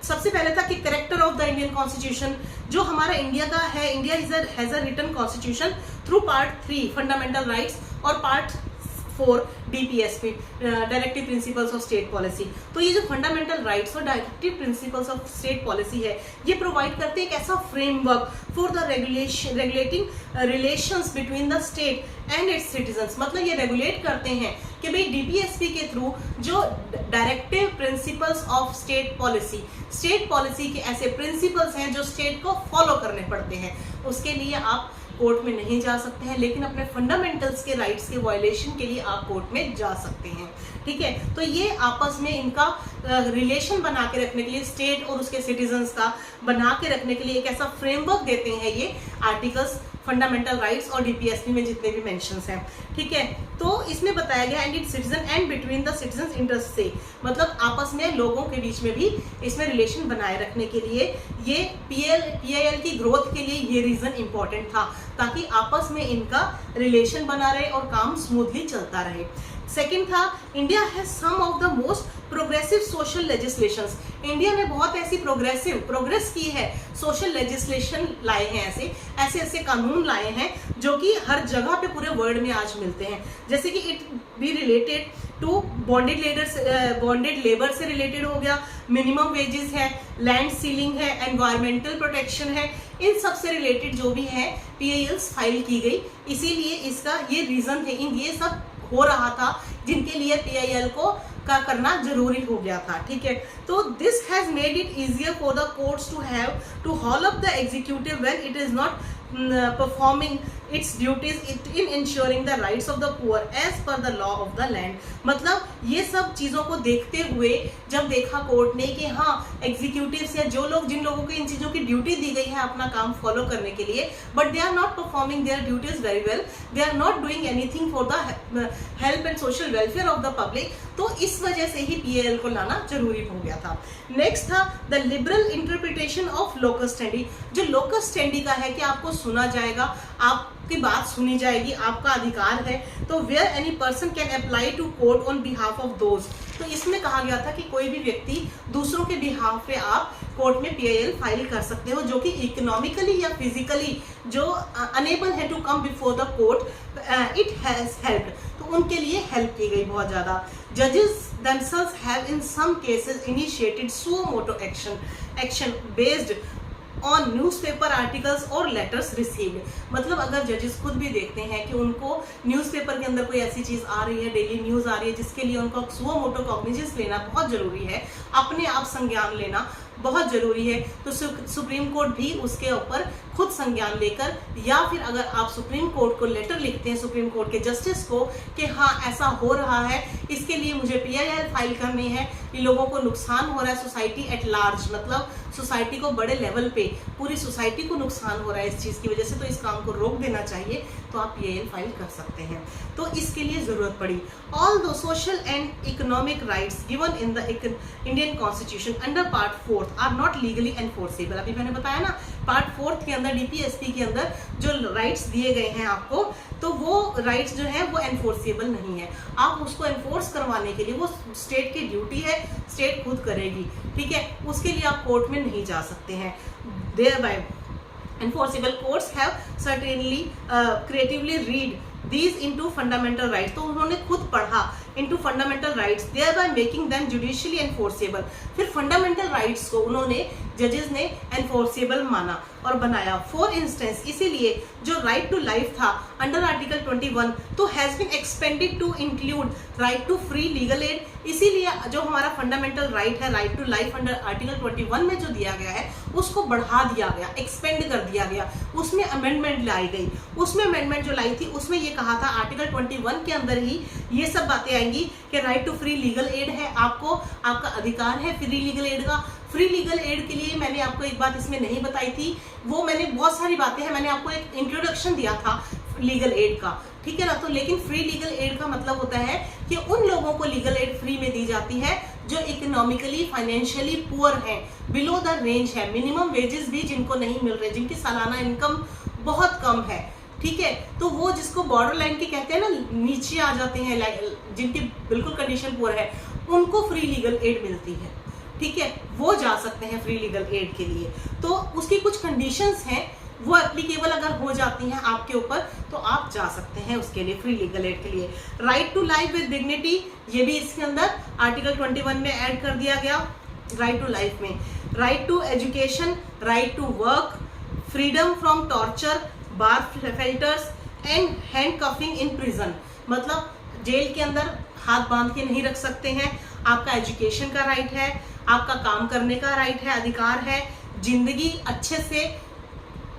सबसे पहले था कि character of the Indian constitution, जो हमारा इंडिया का है, India has a written constitution through part 3 fundamental rights और part 4 DPSP directive principles of state policy. तो ये जो फंडामेंटल राइट्स और directive principles of state policy है, ये प्रोवाइड करते हैं एक ऐसा framework for the regulating relations between the state and its citizens, मतलब ये रेगुलेट करते हैं कि भाई DPSP के थ्रू जो directive principles of state policy के ऐसे प्रिंसिपल्स हैं जो स्टेट को फॉलो करने पड़ते हैं, उसके लिए आप कोर्ट में नहीं जा सकते हैं, लेकिन अपने फंडामेंटल्स के राइट्स के वायलेशन के लिए आप कोर्ट में जा सकते हैं। ठीक है, तो ये आपस में इनका रिलेशन बना के रखने के लिए, स्टेट और उसके सिटीजन्स का बना के रखने के लिए एक ऐसा फ्रेमवर्क देते हैं ये आर्टिकल्स फंडामेंटल राइट्स और DPSP में जितने भी मेंशंस हैं। ठीक है, तो इसमें बताया गया and it citizen and between the citizen interest से, मतलब आपस में लोगों के बीच में भी इसमें रिलेशन बनाए रखने के लिए ये PIL की ग्रोथ के लिए ये रीजन इंपॉर्टेंट था, ताकि आपस में इनका रिलेशन बना रहे और काम स्मूथली चलता रहे। सेकेंड था India has some of the most progressive social legislations, India ने बहुत ऐसी प्रोग्रेस की है, सोशल लेजिस्लेशन लाए हैं, ऐसे कानून लाए हैं जो कि हर जगह पे पूरे वर्ल्ड में आज मिलते हैं, जैसे कि it be related to bonded labour से रिलेटेड हो गया, मिनिमम वेजेस है, लैंड सीलिंग है, एनवायरमेंटल प्रोटेक्शन है, इन सब से रिलेटेड जो भी है PILs फाइल की गई, इसीलिए इसका ये रीजन थे, ये सब हो रहा था जिनके लिए PIL को का करना जरूरी हो गया था। ठीक है, तो this has made it easier for the courts to have to haul up the executive when it is not performing its duties in ensuring the rights of the poor as per the law of the land, मतलब ये सब चीज़ों को देखते हुए जब देखा court ने कि हाँ एग्जीक्यूटिव्स या जिन लोगों को इन चीज़ों की ड्यूटी दी गई है अपना काम फॉलो करने के लिए, but they are not performing their duties very well, they are not doing anything for the help and social welfare of the public, तो इस वजह से ही PIL को लाना जरूरी हो गया था। नेक्स्ट था the liberal interpretation of locus standi, जो लोकस स्टैंडी का है कि आपको सुना जाएगा, आपकी बात सुनी जाएगी, आपका अधिकार है, तो where any person can apply to court on behalf of those, तो इसमें कहा गया था कि कोई भी व्यक्ति दूसरों के बिहाफ पे आप कोर्ट में PIL फाइल कर सकते हो जो कि इकोनॉमिकली या फिजिकली जो अनेबल है to come before the court, it has helped, तो उनके लिए हेल्प की गई बहुत ज़्यादा। जजेस themselves have in some cases initiated suo motu action based on newspaper articles और लेटर्स रिसीव्ड, मतलब अगर जजेस खुद भी देखते हैं कि उनको न्यूज़पेपर के अंदर कोई ऐसी चीज़ आ रही है, डेली न्यूज़ आ रही है जिसके लिए उनको सुओ मोटो कॉग्निजेंस लेना बहुत ज़रूरी है, अपने आप संज्ञान लेना बहुत ज़रूरी है, तो सुप्रीम कोर्ट भी उसके ऊपर खुद संज्ञान लेकर, या फिर अगर आप सुप्रीम कोर्ट को लेटर लिखते हैं सुप्रीम कोर्ट के जस्टिस को कि हाँ ऐसा हो रहा है, इसके लिए मुझे PIL फाइल करनी है, ये लोगों को नुकसान हो रहा है, सोसाइटी एट लार्ज, मतलब सोसाइटी को बड़े लेवल पे पूरी सोसाइटी को नुकसान हो रहा है इस चीज़ की वजह से, तो इस काम को रोक देना चाहिए, तो आप PIL फाइल कर सकते हैं। तो इसके लिए ज़रूरत पड़ी। All the social and economic rights given in the Indian constitution under part 4 are not legally enforceable, अभी मैंने बताया ना पार्ट 4 के अंदर DPSP के अंदर जो राइट्स दिए गए हैं आपको, तो वो राइट्स जो है वो एनफोर्सेबल नहीं है, आप उसको एनफोर्स करवाने के लिए वो स्टेट की ड्यूटी है, स्टेट खुद करेगी। ठीक है, उसके लिए आप कोर्ट में नहीं जा सकते हैं। thereby enforceable courts have certainly creatively read these into fundamental rights, तो उन्होंने खुद पढ़ा into fundamental rights thereby making them judicially enforceable, फिर fundamental rights को उन्होंने जजेस ने enforceable माना और बनाया। फॉर इंस्टेंस इसीलिए जो राइट टू लाइफ था अंडर आर्टिकल 21 तो has been expanded to include right to free legal aid, इसीलिए जो हमारा फंडामेंटल राइट है right to life under article 21 में जो दिया गया है उसको बढ़ा दिया गया, एक्सपेंड कर दिया गया, उसमें अमेंडमेंट लाई गई। उसमें अमेंडमेंट जो लाई थी उसमें ये कहा था आर्टिकल 21 के अंदर ही ये सब बातें आएंगी कि right to free legal aid है, आपको आपका अधिकार है फ्री लीगल एड का, फ्री लीगल एड के लिए मैंने आपको एक बात इसमें नहीं बताई थी, वो मैंने बहुत सारी बातें हैं, मैंने आपको एक इंट्रोडक्शन दिया था लीगल एड का, ठीक है ना। तो लेकिन फ्री लीगल एड का मतलब होता है कि उन लोगों को लीगल एड फ्री में दी जाती है जो इकोनॉमिकली फाइनेंशियली पुअर हैं, बिलो द रेंज है, मिनिमम वेजेस भी जिनको नहीं मिल रहे, जिनकी सालाना इनकम बहुत कम है, ठीक है। तो वो जिसको बॉर्डर लाइन के कहते हैं ना, नीचे आ जाते हैं, जिनकी बिल्कुल कंडीशन पुअर है, उनको फ्री लीगल एड मिलती है, ठीक है। वो जा सकते हैं फ्री लीगल एड के लिए। तो उसकी कुछ कंडीशंस हैं, वो एप्लीकेबल अगर हो जाती हैं आपके ऊपर तो आप जा सकते हैं उसके लिए, फ्री लीगल एड के लिए। Right to life with dignity, ये भी इसके अंदर आर्टिकल 21 में ऐड कर दिया गया। राइट टू लाइफ में right to education, right to work, freedom from torture, bar fetters and handcuffing in prison, मतलब जेल के अंदर हाथ बांध के नहीं रख सकते हैं। आपका एजुकेशन का राइट है, आपका काम करने का राइट है, अधिकार है, जिंदगी अच्छे से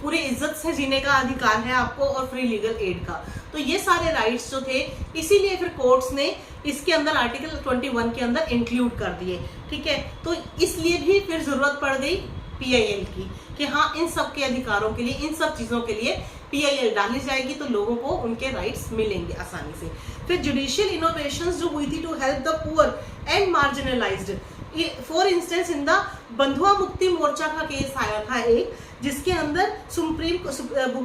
पूरी इज्जत से जीने का अधिकार है आपको, और फ्री लीगल एड का। तो ये सारे राइट्स जो थे, इसीलिए फिर कोर्ट्स ने इसके अंदर आर्टिकल 21 के अंदर इंक्लूड कर दिए, ठीक है। तो इसलिए भी फिर जरूरत पड़ गई PIL की, कि हाँ इन सब के अधिकारों के लिए, इन सब चीजों के लिए PIL डाली जाएगी तो लोगों को उनके राइट्स मिलेंगे आसानी से। फिर जुडिशियल इनोवेशंस जो हुई थी to help the poor and marginalised, for instance in the Bandhua Mukti मोर्चा का केस आया था एक, जिसके अंदर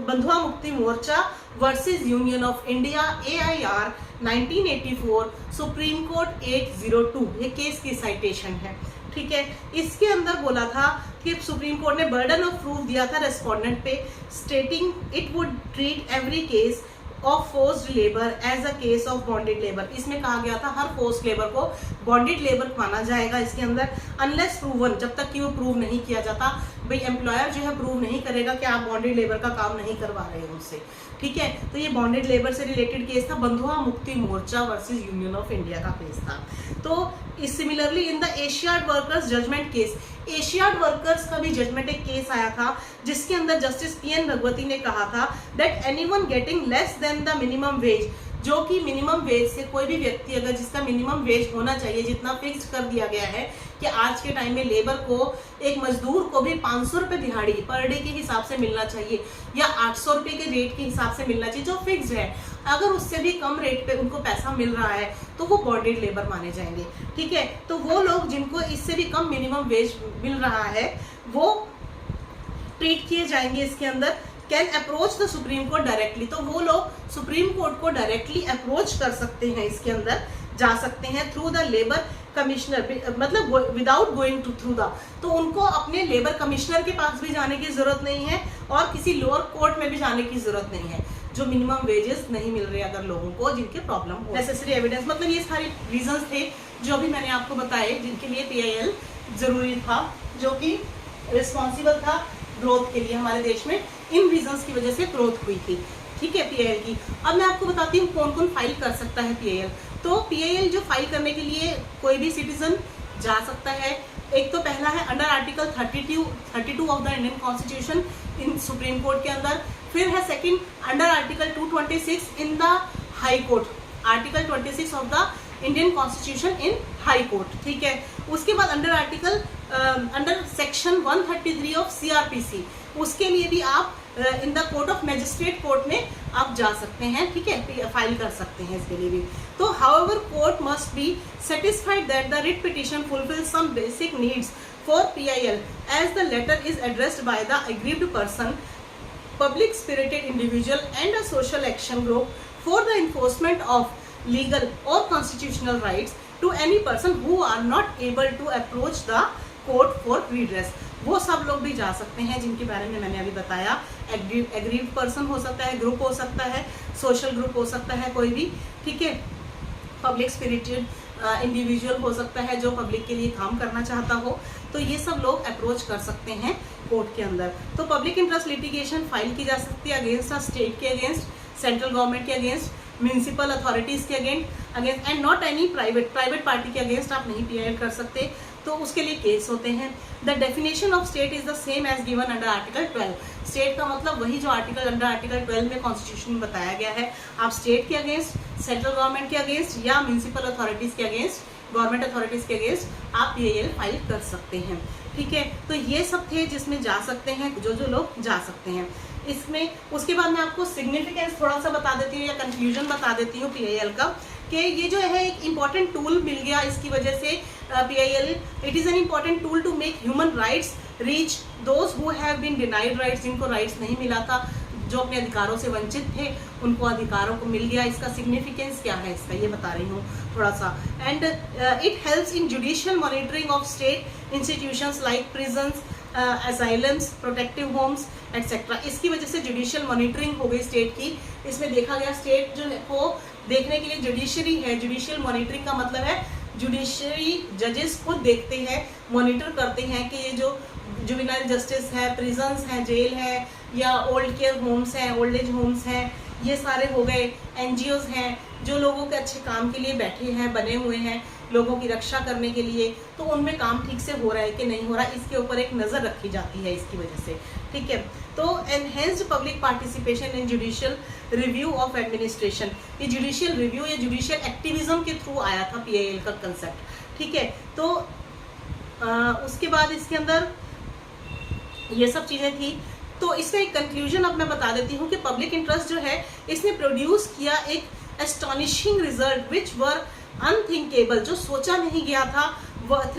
Bandhua Mukti Morcha versus union of India AIR 1984, supreme court 802, ये केस की साइटेशन है, ठीक है। इसके अंदर बोला था कि सुप्रीम कोर्ट ने बर्डन ऑफ प्रूफ दिया था रेस्पोंडेंट पे, stating it would treat every case of forced labour as a case of bonded labour. इसमें कहा गया था हर फोर्स्ड लेबर को बॉन्डेड लेबर माना जाएगा इसके अंदर, अनलेस प्रूवन, जब तक कि वो प्रूव नहीं किया जाता। भाई एम्प्लॉयर जो है प्रूव नहीं करेगा कि आप बॉन्डेड लेबर का काम नहीं करवा रहे हैं उनसे, ठीक है। तो ये बॉन्डेड लेबर से रिलेटेड केस था, Bandhua Mukti Morcha versus union of India का केस था। तो similarly in the Asiad workers judgment case, Asiad workers का भी जजमेंट एक केस आया था, जिसके अंदर जस्टिस PN भगवती ने कहा था that anyone getting less than the minimum wage, जो कि मिनिमम वेज से कोई भी व्यक्ति अगर जिसका मिनिमम वेज होना चाहिए, जितना फिक्स कर दिया गया है कि आज के टाइम में लेबर को, एक मजदूर को भी 500 रुपये दिहाड़ी पर डे के हिसाब से मिलना चाहिए, या 800 रुपये के रेट के हिसाब से मिलना चाहिए, जो फिक्स है। अगर उससे भी कम रेट पे उनको पैसा मिल रहा है तो वो बॉन्डेड लेबर माने जाएंगे, ठीक है। तो वो लोग जिनको इससे भी कम मिनिमम वेज मिल रहा है वो ट्रीट किए जाएंगे इसके अंदर। Can approach the supreme court directly, तो वो लोग सुप्रीम कोर्ट को डायरेक्टली अप्रोच कर सकते हैं, इसके अंदर जा सकते हैं थ्रू द लेबर कमिश्नर, मतलब without going to through the, तो उनको अपने लेबर कमिश्नर के पास भी जाने की जरूरत नहीं है और किसी लोअर कोर्ट में भी जाने की जरूरत नहीं है, जो मिनिमम वेजेस नहीं मिल रहे अगर लोगों को, जिनके प्रॉब्लम हो। नेसेसरी एविडेंस, मतलब ये सारे रीजंस थे जो भी मैंने आपको बताए, जिनके लिए PIL जरूरी था, जो कि रिस्पॉन्सिबल था ग्रोथ के लिए हमारे देश में। इन रीजंस की वजह से ग्रोथ हुई थी, ठीक है, PIL की। अब मैं आपको बताती हूँ कौन कौन फाइल कर सकता है PIL। तो PIL जो फाइल करने के लिए कोई भी सिटीजन जा सकता है। एक तो पहला है under article 32 of the Indian constitution in supreme court के अंदर। फिर है second under article 226 in the high court, article 26 of the Indian constitution in high court, ठीक है। उसके बाद अंडर सेक्शन 133 ऑफ CRPC, उसके लिए भी आप in the court of magistrate court में आप जा सकते हैं, ठीक है, फाइल कर सकते हैं इसके लिए भी। तो however court must be satisfied that the writ petition fulfils some basic needs for PIL as the letter is addressed by the aggrieved person, public spirited individual and a social action group for the enforcement of legal or constitutional rights to any person who are not able to approach the court for redress। वो सब लोग भी जा सकते हैं जिनके बारे में मैंने अभी बताया। एग्रीव्ड पर्सन हो सकता है, ग्रुप हो सकता है, सोशल ग्रुप हो सकता है कोई भी, ठीक है, पब्लिक स्पिरिटेड इंडिविजुअल हो सकता है जो पब्लिक के लिए काम करना चाहता हो, तो ये सब लोग अप्रोच कर सकते हैं कोर्ट के अंदर। तो पब्लिक इंटरेस्ट लिटिगेशन फाइल की जा सकती है अगेंस्ट स्टेट के अगेंस्ट, सेंट्रल गवर्नमेंट के अगेंस्ट, म्यूनिसिपल अथॉरिटीज के against and not any private party के अगेंस्ट आप नहीं PIL कर सकते, तो उसके लिए केस होते हैं। The definition of state is the same as given under article 12। State का मतलब वही जो अंडर आर्टिकल 12 में कॉन्स्टिट्यूशन में बताया गया है। आप स्टेट के अगेंस्ट, सेंट्रल गवर्नमेंट के अगेंस्ट या म्यूनिसिपल अथॉरिटीज के अगेंस्ट गवर्नमेंट अथॉरिटीज के अगेंस्ट आप PIL फाइल कर सकते हैं। ठीक है, तो ये सब थे जिसमें जा सकते हैं, जो लोग जा सकते हैं इसमें। उसके बाद मैं आपको सिग्निफिकेंस थोड़ा सा बता देती हूँ या कंक्लूजन बता देती हूँ PIL का, कि ये जो है एक इम्पॉर्टेंट टूल मिल गया इसकी वजह से। PIL it is an important tool to make human rights reach those who have been denied rights, जिनको राइट्स नहीं मिला था, जो अपने अधिकारों से वंचित थे, उनको अधिकारों को मिल गया। इसका सिग्निफिकेंस क्या है इसका ये बता रही हूँ थोड़ा सा। And it helps in judicial monitoring of state institutions like prisons, asylums, protective homes etcetera. इसकी वजह से जुडिशियल मॉनिटरिंग हो गई स्टेट की। इसमें देखा गया स्टेट जो है को देखने के लिए जुडिशरी है। जुडिशियल मॉनिटरिंग का मतलब है जुडिशरी जजेस को देखते हैं, मॉनिटर करते हैं कि ये जो जुवेनाइल जस्टिस है, प्रिजन्स हैं, जेल है, या ओल्ड केयर होम्स हैं, ओल्ड एज होम्स हैं, ये सारे हो गए। NGOs हैं जो लोगों के अच्छे काम के लिए बैठे हैं, बने हुए हैं लोगों की रक्षा करने के लिए, तो उनमें काम ठीक से हो रहा है कि नहीं हो रहा, इसके ऊपर एक नज़र रखी जाती है इसकी वजह से। ठीक है, तो enhanced public participation in judicial review of administration, ये जुडिशियल रिव्यू या जुडिशियल एक्टिविज्म के थ्रू आया था PIL का कंसेप्ट। ठीक है, तो उसके बाद इसके अंदर ये सब चीज़ें थी। तो इसका एक कंक्लूजन अब मैं बता देती हूँ कि पब्लिक इंटरेस्ट जो है इसने प्रोड्यूस किया एक astonishing result which were unthinkable, जो सोचा नहीं गया था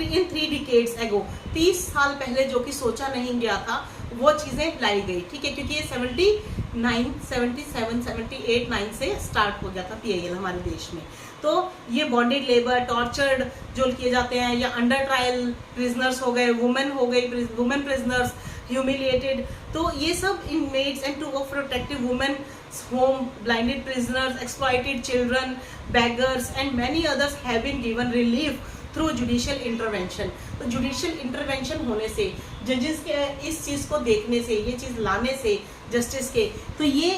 इन 3 डिकेड्स एगो, 30 साल पहले जो कि सोचा नहीं गया था वो चीज़ें लाई गई। ठीक है, क्योंकि ये 79, 77, 78, 9 से स्टार्ट हो गया था PIL हमारे देश में। तो ये बॉन्डेड लेबर, टॉर्चर्ड जो किए जाते हैं, या अंडर ट्रायल प्रिजनर्स हो गए, वुमेन हो गई, वुमेन प्रिजनर्स humiliated, तो ये सब inmates and to protective women home, blinded prisoners, exploited children, beggars and many others have been given relief through judicial intervention। तो जुडिशियल इंटरवेंशन होने से, जजेस के इस चीज़ को देखने से, ये चीज़ लाने से जस्टिस के, तो ये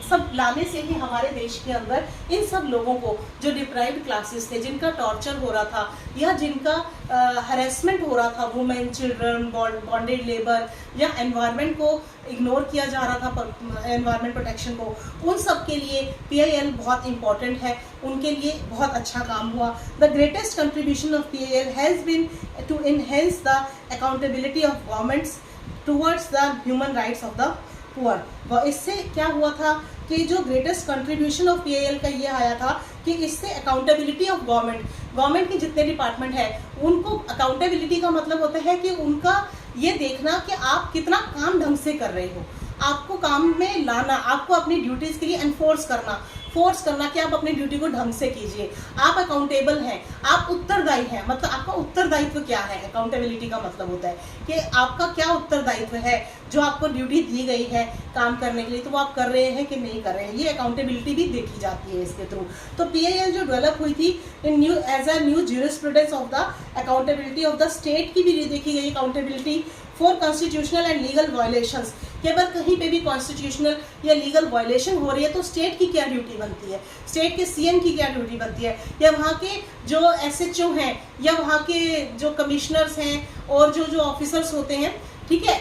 सब लाने से ही हमारे देश के अंदर इन सब लोगों को जो डिप्राइव्ड क्लासेस थे, जिनका टॉर्चर हो रहा था या जिनका हरेसमेंट हो रहा था, वुमेन, चिल्ड्रन, बॉन्डेड लेबर, या एनवायरनमेंट को इग्नोर किया जा रहा था, एनवायरनमेंट प्रोटेक्शन को, उन सब के लिए PIL बहुत इंपॉर्टेंट है, उनके लिए बहुत अच्छा काम हुआ। The greatest contribution of PIL has been to enhance the accountability of governments towards the human rights of the poor। इससे क्या हुआ था कि जो ग्रेटेस्ट कंट्रीब्यूशन ऑफ PIL का ये आया था कि इससे अकाउंटेबिलिटी ऑफ गवर्नमेंट के जितने डिपार्टमेंट है उनको, अकाउंटेबिलिटी का मतलब होता है कि उनका ये देखना कि आप कितना काम ढंग से कर रहे हो, आपको काम में लाना, आपको अपनी ड्यूटीज़ के लिए एनफोर्स करना, फोर्स करना कि आप अपनी ड्यूटी को ढंग से कीजिए। आप अकाउंटेबल हैं, आप उत्तरदायी हैं, मतलब आपका उत्तरदायित्व क्या है, अकाउंटेबिलिटी का मतलब होता है कि आपका क्या उत्तरदायित्व है, जो आपको ड्यूटी दी गई है काम करने के लिए, तो वो आप कर रहे हैं कि नहीं कर रहे हैं, ये अकाउंटेबिलिटी भी देखी जाती है इसके थ्रू। तो PIL जो डेवलप हुई थी in new age a new jurisprudence of the accountability of the state की भी देखी गई accountability for constitutional and legal violations, कि अगर कहीं पे भी कॉन्स्टिट्यूशनल या लीगल वायलेशन हो रही है तो स्टेट की क्या ड्यूटी बनती है, स्टेट के CM की क्या ड्यूटी बनती है, या वहाँ के जो SHO हैं, या वहाँ के जो कमिश्नर्स हैं और जो ऑफिसर्स होते हैं, ठीक है,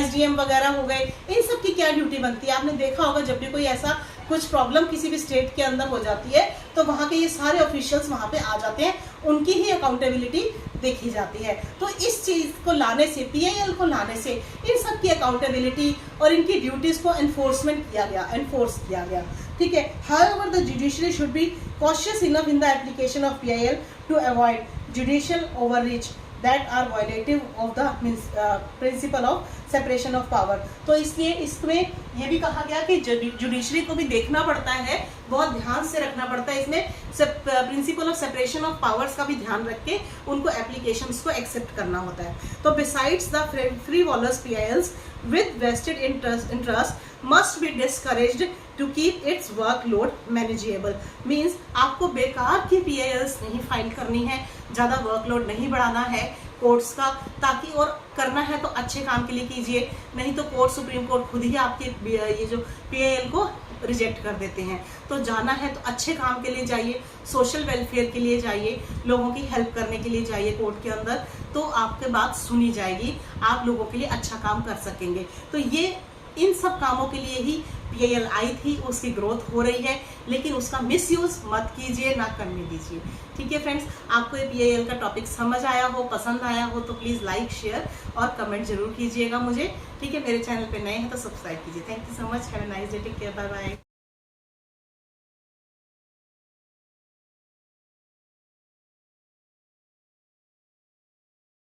SDM वगैरह हो गए, इन सब की क्या ड्यूटी बनती है। आपने देखा होगा जब भी कोई ऐसा कुछ प्रॉब्लम किसी भी स्टेट के अंदर हो जाती है तो वहाँ के ये सारे ऑफिशियल्स वहाँ पे आ जाते हैं, उनकी ही अकाउंटेबिलिटी देखी जाती है। तो इस चीज़ को लाने से, PIL को लाने से इन सब की अकाउंटेबिलिटी और इनकी ड्यूटीज़ को एनफोर्स किया गया। ठीक है, however the judiciary should be cautious enough in the application of PIL to avoid judicial overreach that are violative of the principle of separation of power। तो इसलिए इसमें ये भी कहा गया कि जुडिशरी को भी देखना पड़ता है, बहुत ध्यान से रखना पड़ता है, इसमें principle of separation of powers का भी ध्यान रख के उनको एप्लीकेशंस को एक्सेप्ट करना होता है। तो besides the frivolous PILs with vested interest must be discouraged to keep its workload manageable। Means आपको बेकार की PILs नहीं फाइल करनी है, ज़्यादा वर्कलोड नहीं बढ़ाना है कोर्ट्स का, ताकि और करना है तो अच्छे काम के लिए कीजिए, नहीं तो कोर्ट, सुप्रीम कोर्ट खुद ही आपके ये जो PIL को रिजेक्ट कर देते हैं। तो जाना है तो अच्छे काम के लिए जाइए, सोशल वेलफेयर के लिए जाइए, लोगों की हेल्प करने के लिए जाइए कोर्ट के अंदर, तो आपके बात सुनी जाएगी, आप लोगों के लिए अच्छा काम कर सकेंगे। तो ये इन सब कामों के लिए ही PIL आई थी, उसकी ग्रोथ हो रही है, लेकिन उसका मिसयूज मत कीजिए, ना करने दीजिए। ठीक है फ्रेंड्स, आपको ये PIL का टॉपिक समझ आया हो, पसंद आया हो तो प्लीज़ लाइक, शेयर और कमेंट जरूर कीजिएगा मुझे। ठीक है, मेरे चैनल पे नए हैं तो सब्सक्राइब कीजिए। Thank you so much, have a nice day, take care, bye bye.